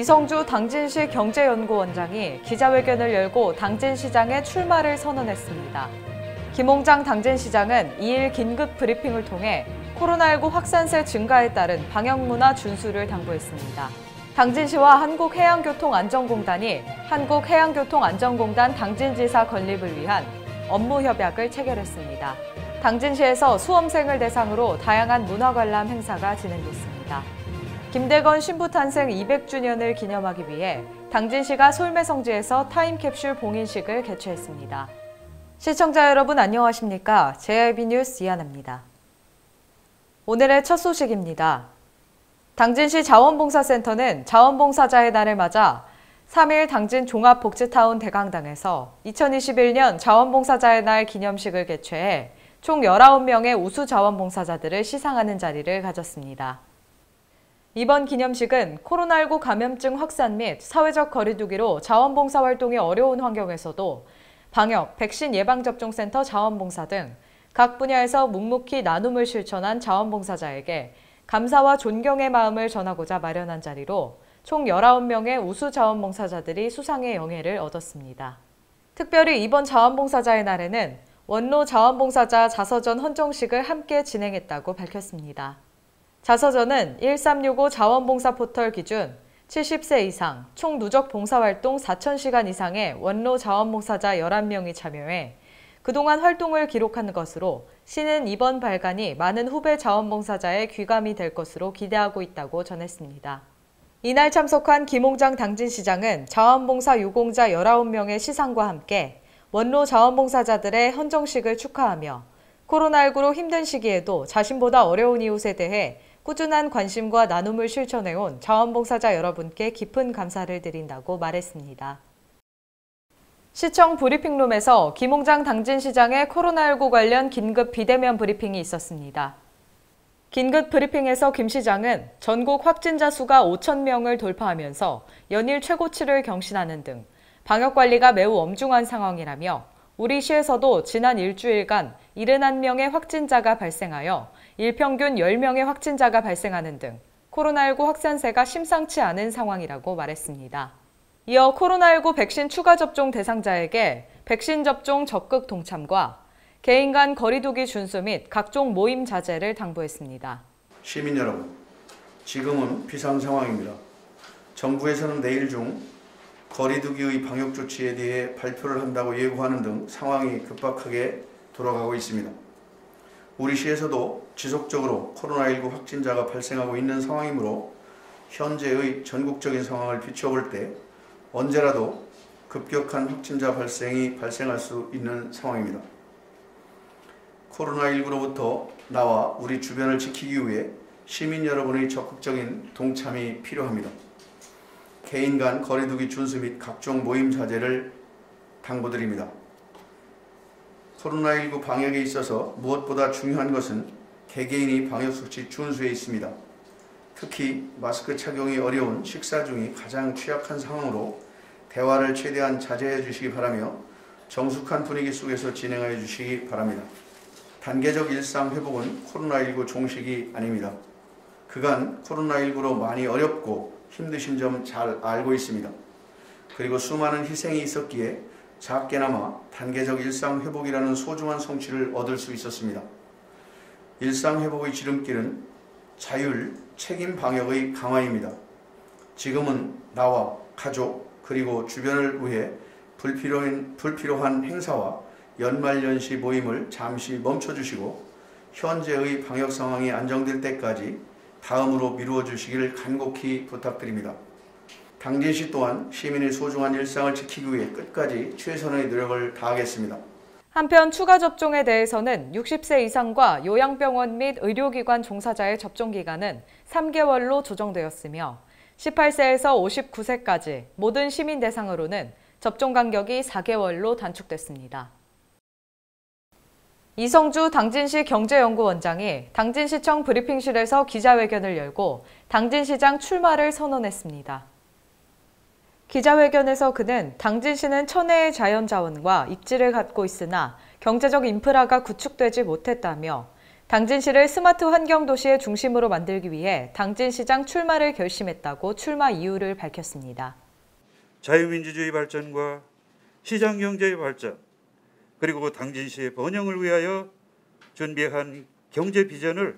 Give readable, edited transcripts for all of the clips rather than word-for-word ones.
이성주 당진시 경제연구원장이 기자회견을 열고 당진시장의 출마를 선언했습니다. 김홍장 당진시장은 2일 긴급 브리핑을 통해 코로나19 확산세 증가에 따른 방역문화 준수를 당부했습니다. 당진시와 한국해양교통안전공단이 한국해양교통안전공단 당진지사 건립을 위한 업무협약을 체결했습니다. 당진시에서 수험생을 대상으로 다양한 문화관람 행사가 진행됐습니다. 김대건 신부 탄생 200주년을 기념하기 위해 당진시가 솔매성지에서 타임캡슐 봉인식을 개최했습니다. 시청자 여러분 안녕하십니까? JIB 뉴스 이하나입니다. 오늘의 첫 소식입니다. 당진시 자원봉사센터는 자원봉사자의 날을 맞아 3일 당진 종합복지타운 대강당에서 2021년 자원봉사자의 날 기념식을 개최해 총 19명의 우수 자원봉사자들을 시상하는 자리를 가졌습니다. 이번 기념식은 코로나19 감염증 확산 및 사회적 거리두기로 자원봉사 활동이 어려운 환경에서도 방역, 백신 예방접종센터 자원봉사 등 각 분야에서 묵묵히 나눔을 실천한 자원봉사자에게 감사와 존경의 마음을 전하고자 마련한 자리로 총 19명의 우수 자원봉사자들이 수상의 영예를 얻었습니다. 특별히 이번 자원봉사자의 날에는 원로 자원봉사자 자서전 헌정식을 함께 진행했다고 밝혔습니다. 자서전은 1365 자원봉사 포털 기준 70세 이상 총 누적 봉사활동 4,000시간 이상의 원로 자원봉사자 11명이 참여해 그동안 활동을 기록한 것으로 시는 이번 발간이 많은 후배 자원봉사자의 귀감이 될 것으로 기대하고 있다고 전했습니다. 이날 참석한 김홍장 당진시장은 자원봉사 유공자 19명의 시상과 함께 원로 자원봉사자들의 헌정식을 축하하며 코로나19로 힘든 시기에도 자신보다 어려운 이웃에 대해 꾸준한 관심과 나눔을 실천해온 자원봉사자 여러분께 깊은 감사를 드린다고 말했습니다. 시청 브리핑룸에서 김홍장 당진시장의 코로나19 관련 긴급 비대면 브리핑이 있었습니다. 긴급 브리핑에서 김 시장은 전국 확진자 수가 5,000명을 돌파하면서 연일 최고치를 경신하는 등 방역관리가 매우 엄중한 상황이라며 우리 시에서도 지난 일주일간 71명의 확진자가 발생하여 일평균 10명의 확진자가 발생하는 등 코로나19 확산세가 심상치 않은 상황이라고 말했습니다. 이어 코로나19 백신 추가 접종 대상자에게 백신 접종 적극 동참과 개인 간 거리두기 준수 및 각종 모임 자제를 당부했습니다. 시민 여러분, 지금은 비상 상황입니다. 정부에서는 내일 중 거리두기의 방역 조치에 대해 발표를 한다고 예고하는 등 상황이 급박하게 돌아가고 있습니다. 우리 시에서도 지속적으로 코로나19 확진자가 발생하고 있는 상황이므로 현재의 전국적인 상황을 비춰볼 때 언제라도 급격한 확진자 발생이 발생할 수 있는 상황입니다. 코로나19로부터 나와 우리 주변을 지키기 위해 시민 여러분의 적극적인 동참이 필요합니다. 개인 간 거리두기 준수 및 각종 모임 자제를 당부드립니다. 코로나19 방역에 있어서 무엇보다 중요한 것은 개개인이 방역수칙 준수에 있습니다. 특히 마스크 착용이 어려운 식사 중이 가장 취약한 상황으로 대화를 최대한 자제해 주시기 바라며 정숙한 분위기 속에서 진행하여 주시기 바랍니다. 단계적 일상 회복은 코로나19 종식이 아닙니다. 그간 코로나19로 많이 어렵고 힘드신 점 잘 알고 있습니다. 그리고 수많은 희생이 있었기에 작게나마 단계적 일상 회복이라는 소중한 성취를 얻을 수 있었습니다. 일상 회복의 지름길은 자율, 책임 방역의 강화입니다. 지금은 나와 가족 그리고 주변을 위해 불필요한 행사와 연말연시 모임을 잠시 멈춰주시고 현재의 방역 상황이 안정될 때까지 다음으로 미루어 주시길 간곡히 부탁드립니다. 당진시 또한 시민의 소중한 일상을 지키기 위해 끝까지 최선의 노력을 다하겠습니다. 한편 추가 접종에 대해서는 60세 이상과 요양병원 및 의료기관 종사자의 접종 기간은 3개월로 조정되었으며 18세에서 59세까지 모든 시민 대상으로는 접종 간격이 4개월로 단축됐습니다. 이성주 당진시 경제연구원장이 당진시청 브리핑실에서 기자회견을 열고 당진시장 출마를 선언했습니다. 기자회견에서 그는 당진시는 천혜의 자연자원과 입지를 갖고 있으나 경제적 인프라가 구축되지 못했다며 당진시를 스마트 환경 도시의 중심으로 만들기 위해 당진시장 출마를 결심했다고 출마 이유를 밝혔습니다. 자유민주주의 발전과 시장경제의 발전, 그리고 당진시의 번영을 위하여 준비한 경제 비전을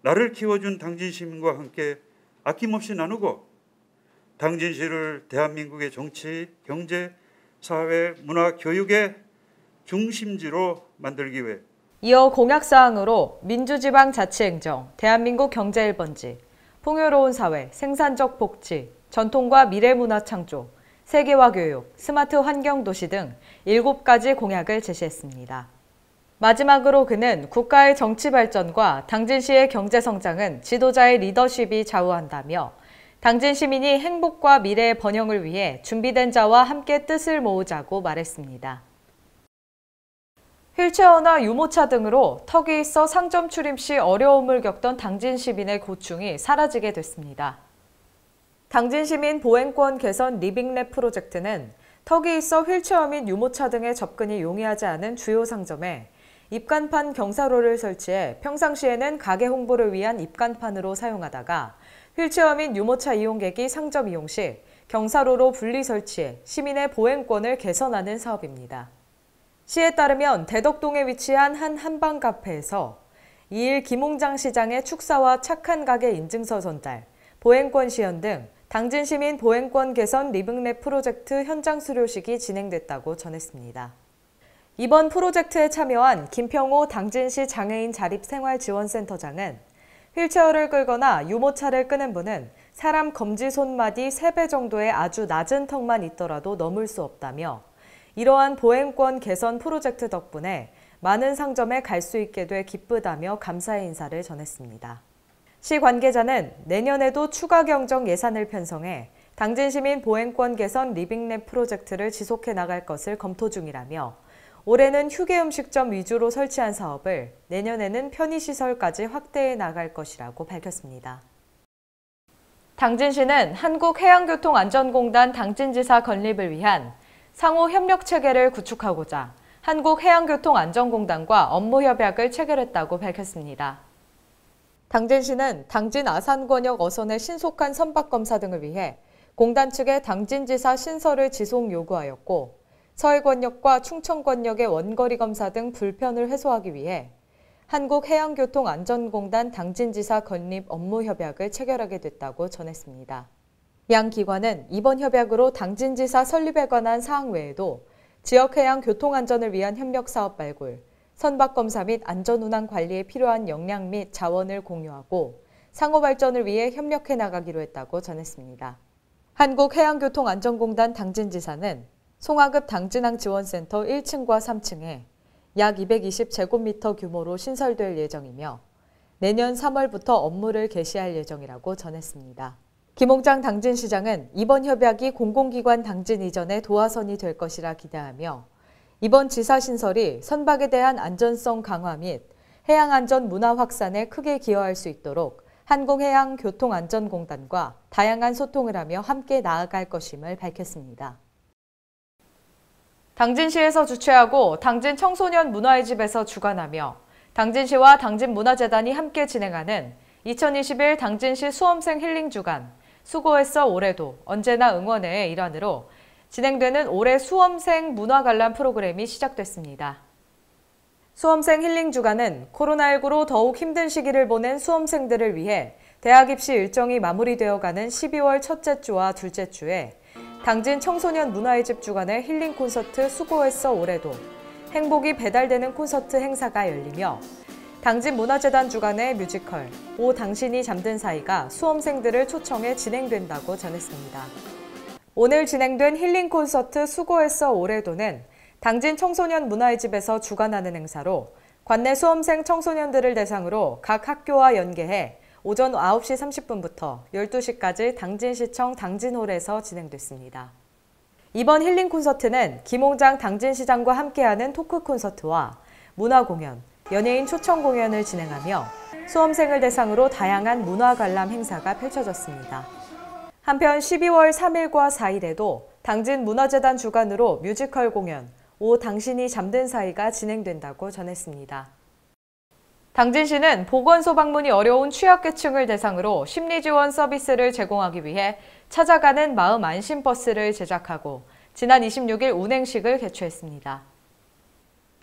나를 키워준 당진 시민과 함께 아낌없이 나누고 당진시를 대한민국의 정치, 경제, 사회, 문화, 교육의 중심지로 만들기 위해 이어 공약사항으로 민주지방자치행정, 대한민국 경제 1번지, 풍요로운 사회, 생산적 복지, 전통과 미래문화 창조, 세계화 교육, 스마트 환경 도시 등 7가지 공약을 제시했습니다. 마지막으로 그는 국가의 정치 발전과 당진시의 경제 성장은 지도자의 리더십이 좌우한다며 당진 시민이 행복과 미래의 번영을 위해 준비된 자와 함께 뜻을 모으자고 말했습니다. 휠체어나 유모차 등으로 턱이 있어 상점 출입 시 어려움을 겪던 당진 시민의 고충이 사라지게 됐습니다. 당진 시민 보행권 개선 리빙랩 프로젝트는 턱이 있어 휠체어 및 유모차 등의 접근이 용이하지 않은 주요 상점에 입간판 경사로를 설치해 평상시에는 가게 홍보를 위한 입간판으로 사용하다가 휠체어 및 유모차 이용객이 상점 이용 시 경사로로 분리 설치해 시민의 보행권을 개선하는 사업입니다. 시에 따르면 대덕동에 위치한 한 한방 카페에서 2일 김홍장 시장의 축사와 착한 가게 인증서 전달, 보행권 시연 등 당진 시민 보행권 개선 리빙랩 프로젝트 현장 수료식이 진행됐다고 전했습니다. 이번 프로젝트에 참여한 김평호 당진시 장애인 자립생활지원센터장은 휠체어를 끌거나 유모차를 끄는 분은 사람 검지 손마디 3배 정도의 아주 낮은 턱만 있더라도 넘을 수 없다며 이러한 보행권 개선 프로젝트 덕분에 많은 상점에 갈 수 있게 돼 기쁘다며 감사의 인사를 전했습니다. 시 관계자는 내년에도 추가 경정 예산을 편성해 당진시민 보행권 개선 리빙랩 프로젝트를 지속해 나갈 것을 검토 중이라며 올해는 휴게음식점 위주로 설치한 사업을 내년에는 편의시설까지 확대해 나갈 것이라고 밝혔습니다. 당진시는 한국해양교통안전공단 당진지사 건립을 위한 상호 협력 체계를 구축하고자 한국해양교통안전공단과 업무 협약을 체결했다고 밝혔습니다. 당진시는 당진 아산권역 어선의 신속한 선박검사 등을 위해 공단 측에 당진지사 신설을 지속 요구하였고 서해권역과 충청권역의 원거리 검사 등 불편을 해소하기 위해 한국해양교통안전공단 당진지사 건립 업무 협약을 체결하게 됐다고 전했습니다. 양 기관은 이번 협약으로 당진지사 설립에 관한 사항 외에도 지역해양 교통안전을 위한 협력사업 발굴, 선박검사 및 안전운항 관리에 필요한 역량 및 자원을 공유하고 상호발전을 위해 협력해 나가기로 했다고 전했습니다. 한국해양교통안전공단 당진지사는 송하급 당진항지원센터 1층과 3층에 약 220제곱미터 규모로 신설될 예정이며 내년 3월부터 업무를 개시할 예정이라고 전했습니다. 김홍장 당진시장은 이번 협약이 공공기관 당진 이전의 도화선이 될 것이라 기대하며 이번 지사 신설이 선박에 대한 안전성 강화 및 해양안전 문화 확산에 크게 기여할 수 있도록 한국해양교통안전공단과 다양한 소통을 하며 함께 나아갈 것임을 밝혔습니다. 당진시에서 주최하고 당진 청소년 문화의 집에서 주관하며 당진시와 당진문화재단이 함께 진행하는 2021 당진시 수험생 힐링 주간 수고했어 올해도 언제나 응원해의 일환으로 진행되는 올해 수험생 문화 관람 프로그램이 시작됐습니다. 수험생 힐링 주간은 코로나19로 더욱 힘든 시기를 보낸 수험생들을 위해 대학 입시 일정이 마무리되어가는 12월 첫째 주와 둘째 주에 당진 청소년 문화의 집 주간의 힐링 콘서트 수고했어 올해도 행복이 배달되는 콘서트 행사가 열리며 당진문화재단 주간의 뮤지컬 오 당신이 잠든 사이가 수험생들을 초청해 진행된다고 전했습니다. 오늘 진행된 힐링 콘서트 수고했어 올해도는 당진 청소년 문화의 집에서 주관하는 행사로 관내 수험생 청소년들을 대상으로 각 학교와 연계해 오전 9시 30분부터 12시까지 당진시청 당진홀에서 진행됐습니다. 이번 힐링 콘서트는 김홍장 당진시장과 함께하는 토크 콘서트와 문화공연, 연예인 초청 공연을 진행하며 수험생을 대상으로 다양한 문화 관람 행사가 펼쳐졌습니다. 한편 12월 3일과 4일에도 당진문화재단 주관으로 뮤지컬 공연 오 당신이 잠든 사이가 진행된다고 전했습니다. 당진시는 보건소 방문이 어려운 취약계층을 대상으로 심리지원 서비스를 제공하기 위해 찾아가는 마음 안심 버스를 제작하고 지난 26일 운행식을 개최했습니다.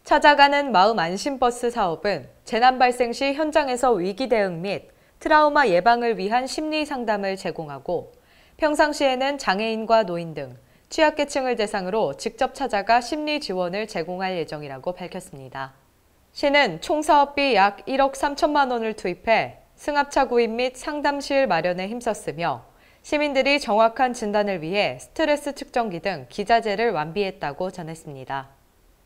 찾아가는 마음 안심 버스 사업은 재난 발생 시 현장에서 위기 대응 및 트라우마 예방을 위한 심리 상담을 제공하고 평상시에는 장애인과 노인 등 취약계층을 대상으로 직접 찾아가 심리 지원을 제공할 예정이라고 밝혔습니다. 시는 총 사업비 약 1억 3천만 원을 투입해 승합차 구입 및 상담실 마련에 힘썼으며 시민들이 정확한 진단을 위해 스트레스 측정기 등 기자재를 완비했다고 전했습니다.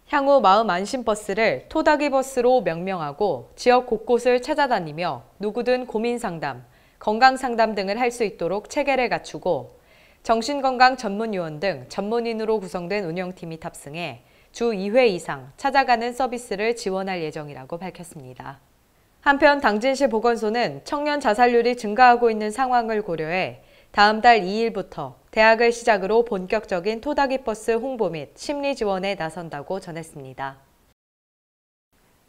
향후 마음 안심 버스를 토닥이 버스로 명명하고 지역 곳곳을 찾아다니며 누구든 고민 상담, 건강 상담 등을 할 수 있도록 체계를 갖추고 정신건강 전문요원 등 전문인으로 구성된 운영팀이 탑승해 주 2회 이상 찾아가는 서비스를 지원할 예정이라고 밝혔습니다. 한편 당진시 보건소는 청년 자살률이 증가하고 있는 상황을 고려해 다음 달 2일부터 대학을 시작으로 본격적인 토닥이 버스 홍보 및 심리 지원에 나선다고 전했습니다.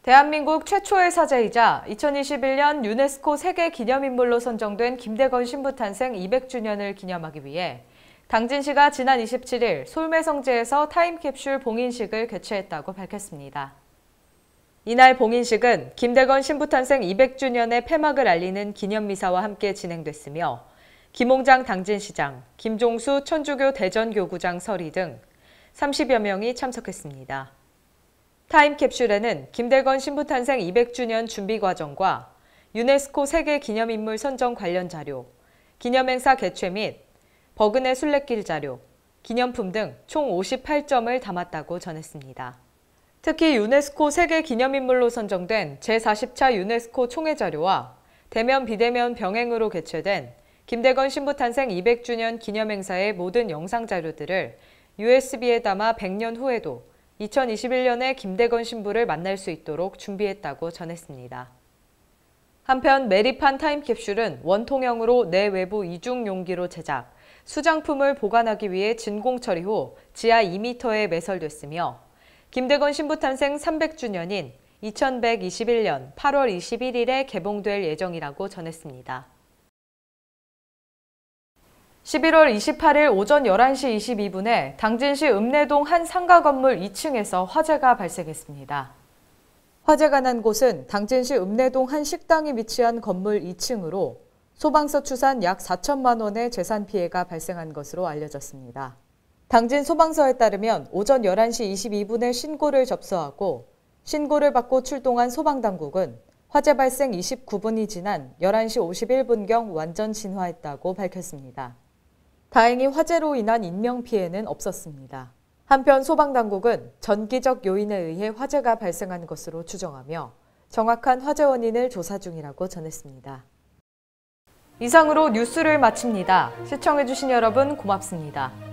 대한민국 최초의 사제이자 2021년 유네스코 세계 기념인물로 선정된 김대건 신부 탄생 200주년을 기념하기 위해 당진시가 지난 27일 솔매성지에서 타임캡슐 봉인식을 개최했다고 밝혔습니다. 이날 봉인식은 김대건 신부 탄생 200주년의 폐막을 알리는 기념미사와 함께 진행됐으며 김홍장 당진시장, 김종수 천주교 대전교구장 서리 등 30여 명이 참석했습니다. 타임캡슐에는 김대건 신부 탄생 200주년 준비 과정과 유네스코 세계 기념인물 선정 관련 자료, 기념행사 개최 및 버그네 순례길 자료, 기념품 등 총 58점을 담았다고 전했습니다. 특히 유네스코 세계 기념인물로 선정된 제40차 유네스코 총회 자료와 대면 비대면 병행으로 개최된 김대건 신부 탄생 200주년 기념행사의 모든 영상 자료들을 USB에 담아 100년 후에도 2021년에 김대건 신부를 만날 수 있도록 준비했다고 전했습니다. 한편 매립한 타임캡슐은 원통형으로 내외부 이중 용기로 제작, 수장품을 보관하기 위해 진공 처리 후 지하 2m에 매설됐으며 김대건 신부 탄생 300주년인 2121년 8월 21일에 개봉될 예정이라고 전했습니다. 11월 28일 오전 11시 22분에 당진시 읍내동 한 상가 건물 2층에서 화재가 발생했습니다. 화재가 난 곳은 당진시 읍내동 한 식당이 위치한 건물 2층으로 소방서 추산 약 4천만 원의 재산 피해가 발생한 것으로 알려졌습니다. 당진 소방서에 따르면 오전 11시 22분에 신고를 접수하고 신고를 받고 출동한 소방당국은 화재 발생 29분이 지난 11시 51분경 완전 진화했다고 밝혔습니다. 다행히 화재로 인한 인명피해는 없었습니다. 한편 소방당국은 전기적 요인에 의해 화재가 발생한 것으로 추정하며 정확한 화재 원인을 조사 중이라고 전했습니다. 이상으로 뉴스를 마칩니다. 시청해주신 여러분 고맙습니다.